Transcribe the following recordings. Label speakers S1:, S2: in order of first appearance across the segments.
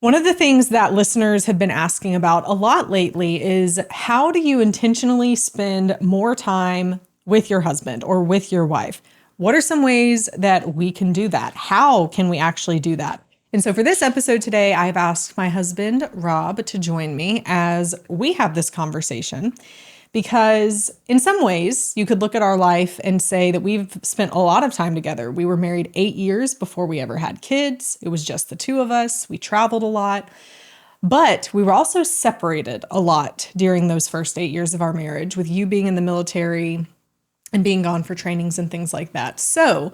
S1: One of the things that listeners have been asking about a lot lately is how do you intentionally spend more time with your husband or with your wife? What are some ways that we can do that? How can we actually do that? And so for this episode today, I've asked my husband, Rob, to join me as we have this conversation. Because in some ways, you could look at our life and say that we've spent a lot of time together. We were married 8 years before we ever had kids. It was just the two of us. We traveled a lot. But we were also separated a lot during those first 8 years of our marriage, with you being in the military and being gone for trainings and things like that. So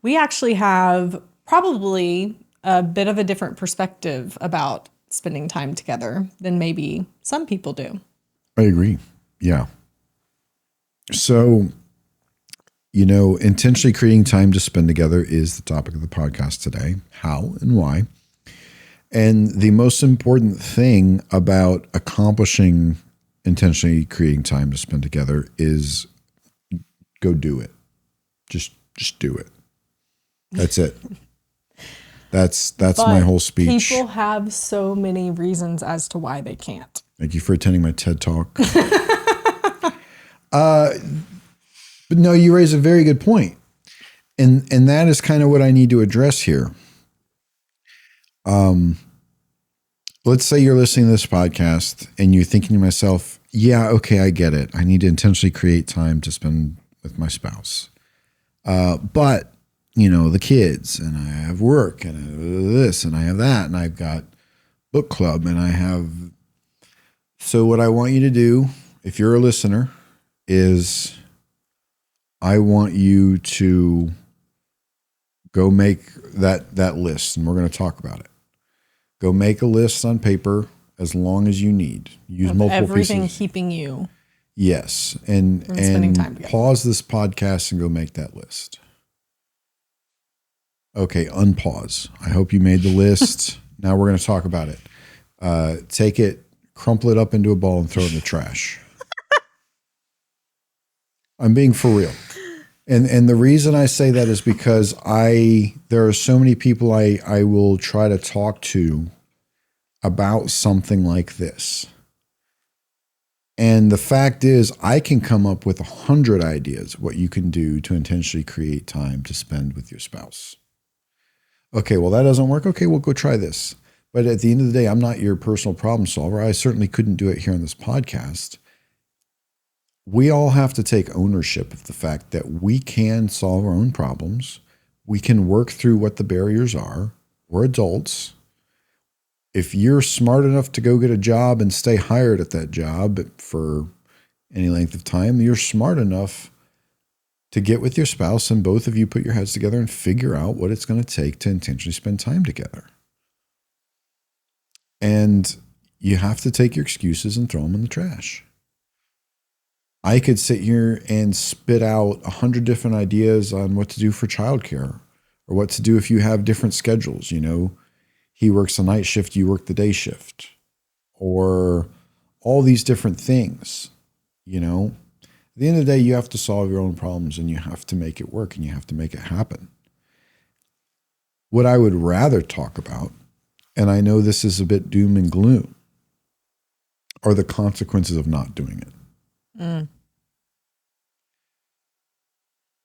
S1: we actually have probably a bit of a different perspective about spending time together than maybe some people do.
S2: I agree. Yeah. So, intentionally creating time to spend together is the topic of the podcast today. How and why. And the most important thing about accomplishing intentionally creating time to spend together is go do it. Just do it. That's it. That's my whole speech.
S1: People have so many reasons as to why they can't.
S2: Thank you for attending my TED Talk. But no, you raise a very good point. And that is kind of what I need to address here. Let's say you're listening to this podcast and you're thinking to myself, yeah, okay, I get it. I need to intentionally create time to spend with my spouse. But, the kids, and I have work, and I have this, and I have that, and I've got book club, and I have... So what I want you to do, if you're a listener, is I want you to go make that list, and we're going to talk about it. Go make a list on paper as long as you need. Use multiple
S1: everything
S2: pieces.
S1: Keeping you.
S2: Yes, and
S1: spending time together.
S2: Pause this podcast and go make that list. Okay, unpause. I hope you made the list. Now we're going to talk about it. Take it, crumple it up into a ball, and throw it in the trash. I'm being for real. And the reason I say that is because there are so many people I will try to talk to about something like this. And the fact is, I can come up with 100 ideas what you can do to intentionally create time to spend with your spouse. Okay, well, that doesn't work. Okay, we'll go try this. But at the end of the day, I'm not your personal problem solver. I certainly couldn't do it here on this podcast. We all have to take ownership of the fact that we can solve our own problems. We can work through what the barriers are. We're adults. If you're smart enough to go get a job and stay hired at that job for any length of time, you're smart enough to get with your spouse and both of you put your heads together and figure out what it's going to take to intentionally spend time together. And you have to take your excuses and throw them in the trash. I could sit here and spit out 100 different ideas on what to do for childcare or what to do if you have different schedules. He works the night shift, you work the day shift, or all these different things. At the end of the day, you have to solve your own problems and you have to make it work and you have to make it happen. What I would rather talk about, and I know this is a bit doom and gloom, are the consequences of not doing it.
S1: Mm.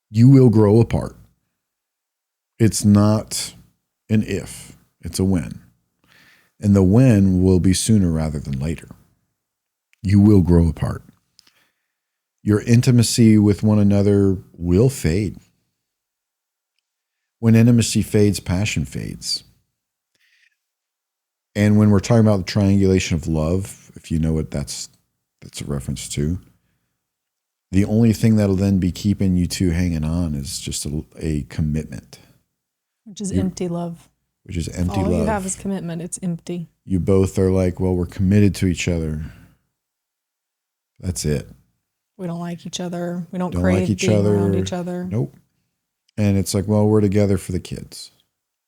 S2: You will grow apart. It's not an if, it's a when. And the when will be sooner rather than later. You will grow apart. Your intimacy with one another will fade. When intimacy fades, passion fades. And when we're talking about the triangulation of love, if you know what that's a reference to, the only thing that'll then be keeping you two hanging on is just a commitment.
S1: Which is empty love.
S2: Which is empty love.
S1: All you have is commitment. It's empty.
S2: You both are like, well, we're committed to each other. That's it.
S1: We don't like each other. We don't crave
S2: like each
S1: being
S2: other.
S1: around each other.
S2: Nope. And it's like, well, we're together for the kids.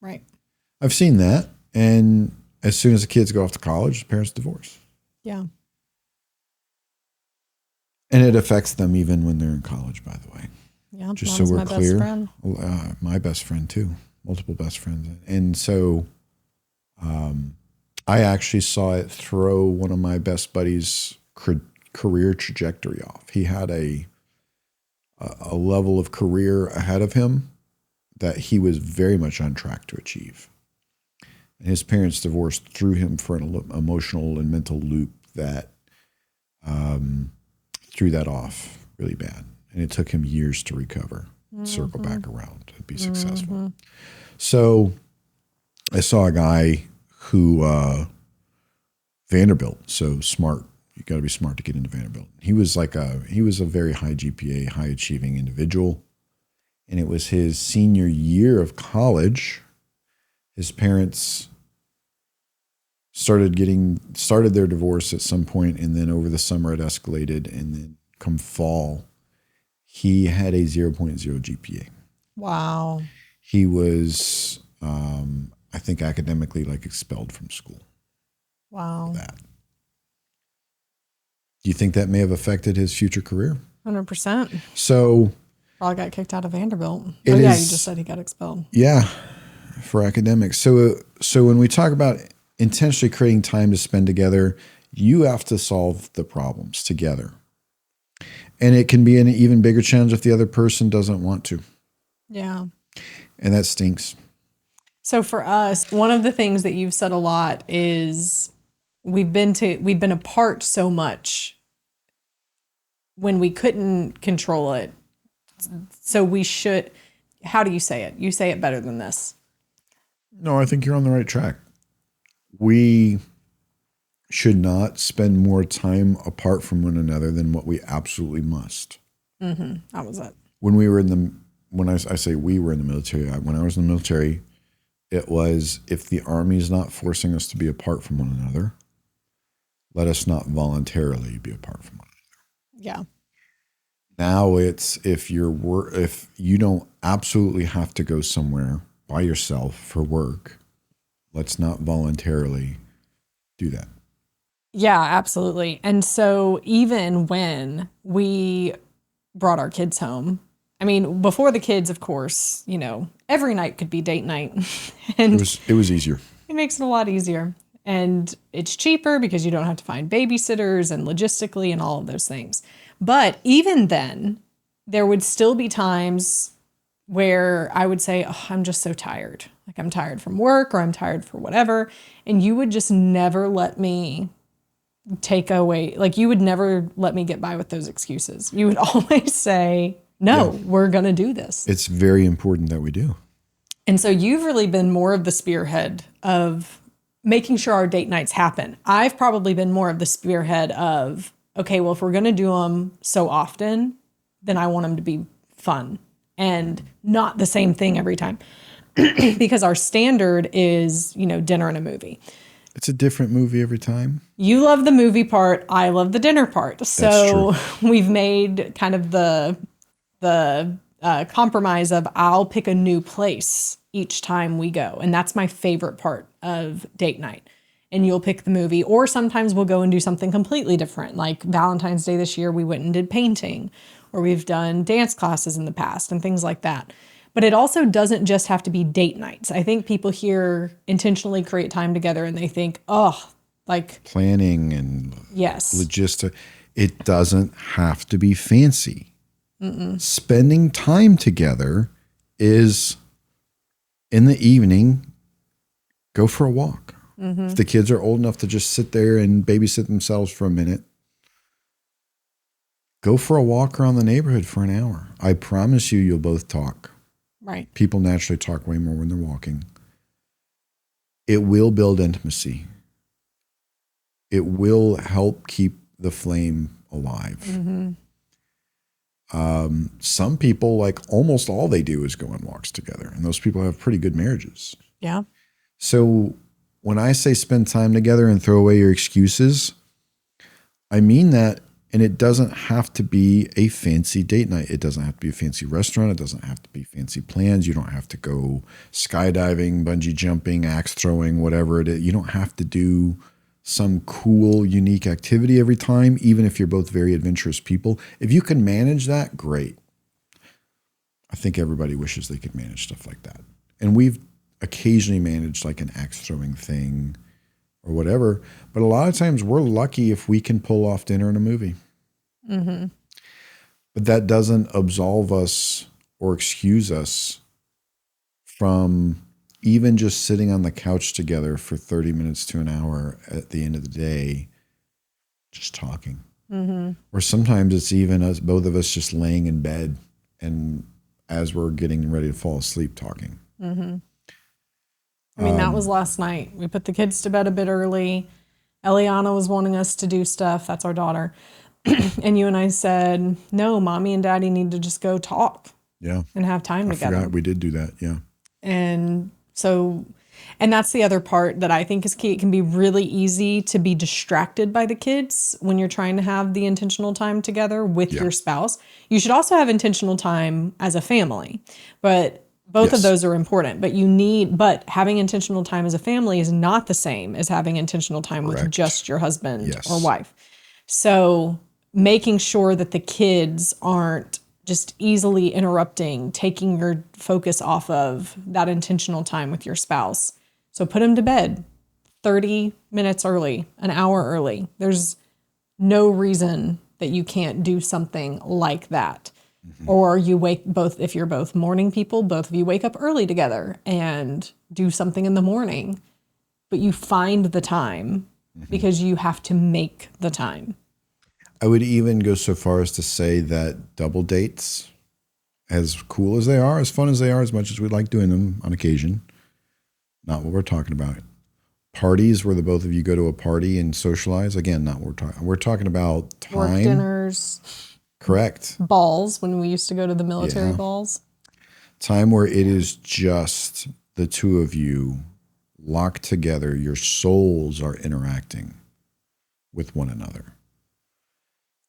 S1: Right.
S2: I've seen that. And as soon as the kids go off to college, the parents divorce.
S1: Yeah.
S2: And it affects them even when they're in college, by the way.
S1: Yeah.
S2: Just
S1: Mom's
S2: so we're
S1: my
S2: clear.
S1: Best friend.
S2: My best friend too. Multiple best friends. And so I actually saw it throw one of my best buddies' career trajectory off. He had a level of career ahead of him that he was very much on track to achieve. And his parents' divorce threw him for an emotional and mental loop that threw that off really bad. And it took him years to recover, circle back around, and be successful. So I saw a guy who, Vanderbilt, so smart. You got to be smart to get into Vanderbilt. He was a very high GPA, high achieving individual. And it was his senior year of college. His parents started their divorce at some point, and then over the summer it escalated, and then come fall, he had a 0.0 GPA.
S1: Wow.
S2: He was, I think, academically expelled from school.
S1: Wow.
S2: For that. Do you think that may have affected his future career?
S1: 100%.
S2: So
S1: Probably got kicked out of Vanderbilt.
S2: You
S1: just said he got expelled.
S2: Yeah, for academics. So when we talk about intentionally creating time to spend together, you have to solve the problems together. And it can be an even bigger challenge if the other person doesn't want to.
S1: Yeah.
S2: And that stinks.
S1: So for us, one of the things that you've said a lot is we've been apart so much when we couldn't control it. So we should, how do you say it? You say it better than this.
S2: No, I think you're on the right track. We should not spend more time apart from one another than what we absolutely must.
S1: Mm-hmm. That was it.
S2: When I say we were in the military, when I was in the military, it was, if the Army is not forcing us to be apart from one another, let us not voluntarily be apart from one another.
S1: Yeah.
S2: Now it's, if you don't absolutely have to go somewhere by yourself for work, let's not voluntarily do that.
S1: Yeah, absolutely. And so even when we brought our kids home, I mean, before the kids, of course, every night could be date night. And
S2: it was easier.
S1: It makes it a lot easier. And it's cheaper because you don't have to find babysitters and logistically and all of those things. But even then, there would still be times where I would say, oh, I'm just so tired. Like I'm tired from work or I'm tired for whatever. And you would just never let me take away, you would never let me get by with those excuses. You would always say, no, we're going to do this.
S2: It's very important that we do.
S1: And so you've really been more of the spearhead of making sure our date nights happen. I've probably been more of the spearhead of, okay, well, if we're going to do them so often, then I want them to be fun and not the same thing every time. Because our standard is, dinner and a movie.
S2: It's a different movie every time.
S1: You love the movie part. I love the dinner part. So we've made kind of the compromise of I'll pick a new place each time we go. And that's my favorite part of date night. And you'll pick the movie, or sometimes we'll go and do something completely different. Like Valentine's Day this year, we went and did painting, or we've done dance classes in the past and things like that. But it also doesn't just have to be date nights. I think people here intentionally create time together and they think, planning and logistics. It doesn't have to be fancy. Mm-mm. Spending time together is, in the evening, go for a walk. Mm-hmm. If the kids are old enough to just sit there and babysit themselves for a minute, go for a walk around the neighborhood for an hour. I promise you'll both talk. Right.
S2: People naturally talk way more when they're walking. It will build intimacy. It will help keep the flame alive. Mm-hmm. Some people, almost all they do is go on walks together, and those people have pretty good marriages.
S1: Yeah.
S2: So when I say spend time together and throw away your excuses, I mean that. And it doesn't have to be a fancy date night. It doesn't have to be a fancy restaurant. It doesn't have to be fancy plans. You don't have to go skydiving, bungee jumping, axe throwing, whatever it is. You don't have to do some cool, unique activity every time, even if you're both very adventurous people. If you can manage that, great. I think everybody wishes they could manage stuff like that. And we've occasionally managed an axe throwing thing or whatever. But a lot of times we're lucky if we can pull off dinner and a movie.
S1: Mm-hmm.
S2: But that doesn't absolve us or excuse us from even just sitting on the couch together for 30 minutes to an hour at the end of the day, just talking.
S1: Mm-hmm.
S2: Or sometimes it's even us, both of us just laying in bed and as we're getting ready to fall asleep talking.
S1: Mm-hmm. I mean, that was last night. We put the kids to bed a bit early. Eliana was wanting us to do stuff. That's our daughter. And you and I said, no, mommy and daddy need to just go talk.
S2: Yeah.
S1: And have time together.
S2: I forgot we did do that. Yeah.
S1: And so, and that's the other part that I think is key. It can be really easy to be distracted by the kids when you're trying to have the intentional time together with your spouse. You should also have intentional time as a family, but both of those are important. But having intentional time as a family is not the same as having intentional time with just your husband or wife. So making sure that the kids aren't just easily interrupting, taking your focus off of that intentional time with your spouse. So put them to bed 30 minutes early, an hour early. There's no reason that you can't do something like that. Mm-hmm. Or you if you're both morning people, both of you wake up early together and do something in the morning. But you find the time because you have to make the time.
S2: I would even go so far as to say that double dates, as cool as they are, as fun as they are, as much as we like doing them on occasion, not what we're talking about. Parties where the both of you go to a party and socialize, again, not what we're talking. We're talking about time.
S1: Work dinners.
S2: Correct.
S1: Balls, when we used to go to the military balls.
S2: Time where it is just the two of you locked together. Your souls are interacting with one another.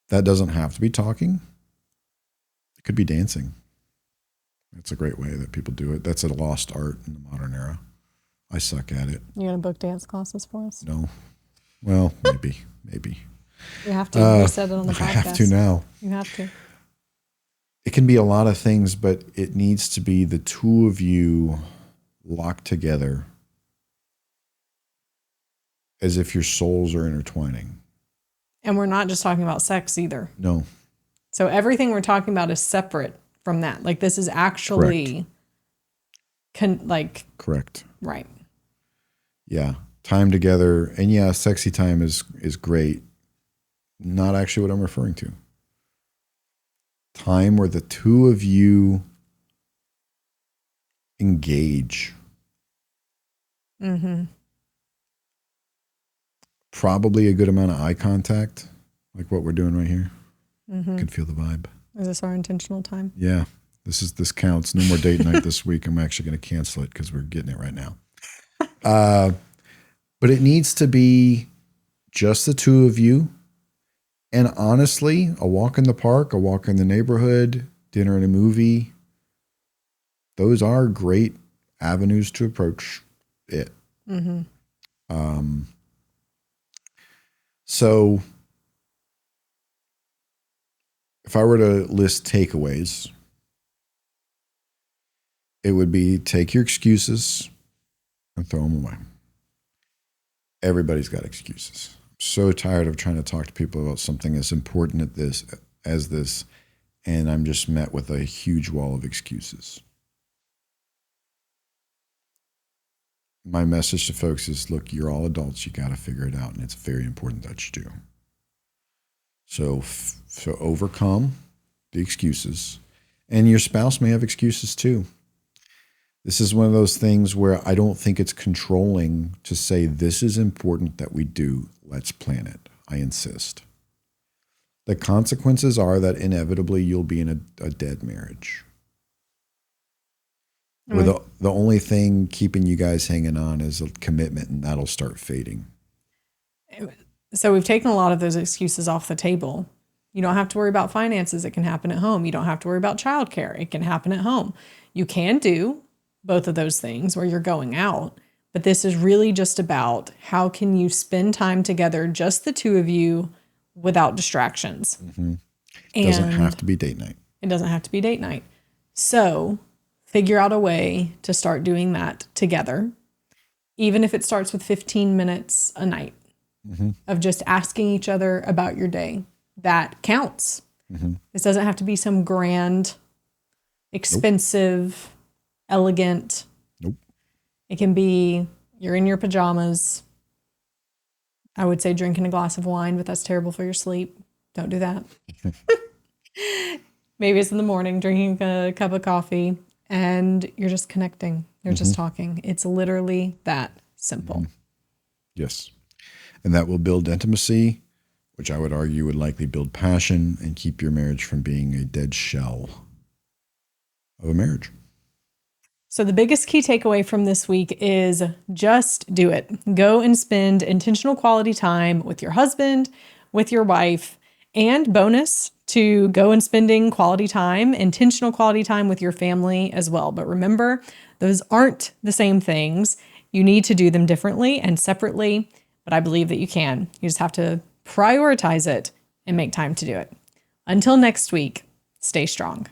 S2: That doesn't have to be talking. It could be dancing. That's a great way that people do it. That's a lost art in the modern era. I suck at it.
S1: You gonna book dance classes for us?
S2: No. Well, maybe.
S1: You have to. You said it on the podcast.
S2: I have to now.
S1: You have to.
S2: It can be a lot of things, but it needs to be the two of you locked together as if your souls are intertwining.
S1: And we're not just talking about sex either.
S2: No.
S1: So everything we're talking about is separate from that. Like this is actually
S2: correct.
S1: Right.
S2: Yeah. Time together. And yeah, sexy time is great. Not actually what I'm referring to. Time where the two of you engage.
S1: Mm-hmm.
S2: Probably a good amount of eye contact, like what we're doing right here.
S1: Mm-hmm.
S2: I can feel the vibe.
S1: Is this our intentional time?
S2: Yeah. This counts. No more date night this week. I'm actually going to cancel it because we're getting it right now. But it needs to be just the two of you. And honestly, a walk in the park, a walk in the neighborhood, dinner and a movie, those are great avenues to approach it.
S1: Mm-hmm.
S2: So if I were to list takeaways, it would be take your excuses and throw them away. Everybody's got excuses. I'm so tired of trying to talk to people about something as important as this, and I'm just met with a huge wall of excuses. My message to folks is, look, you're all adults. You got to figure it out, and it's very important that you do. So overcome the excuses, and your spouse may have excuses too. This is one of those things where I don't think it's controlling to say, this is important that we do. Let's plan it. I insist. The consequences are that inevitably you'll be in a dead marriage. Where the only thing keeping you guys hanging on is a commitment, and that'll start fading.
S1: So we've taken a lot of those excuses off the table. You don't have to worry about finances. It can happen at home. You don't have to worry about childcare. It can happen at home. You can do both of those things where you're going out, but this is really just about how can you spend time together, just the two of you, without distractions.
S2: Mm-hmm. It doesn't have to be date night.
S1: It doesn't have to be date night. So figure out a way to start doing that together. even if it starts with 15 minutes a night of just asking each other about your day, that counts. This doesn't have to be some grand, expensive, elegant.
S2: Nope.
S1: It can be you're in your pajamas. I would say drinking a glass of wine, but that's terrible for your sleep. Don't do that. Maybe it's in the morning, drinking a cup of coffee, and you're just connecting. You're just talking. It's literally that simple.
S2: Yes. And that will build intimacy, which I would argue would likely build passion and keep your marriage from being a dead shell of a marriage.
S1: So the biggest key takeaway from this week is just do it. Go and spend intentional quality time with your husband, with your wife, and bonus to go and spending quality time, intentional quality time with your family as well. But remember, those aren't the same things. You need to do them differently and separately, but I believe that you can. You just have to prioritize it and make time to do it. Until next week, stay strong.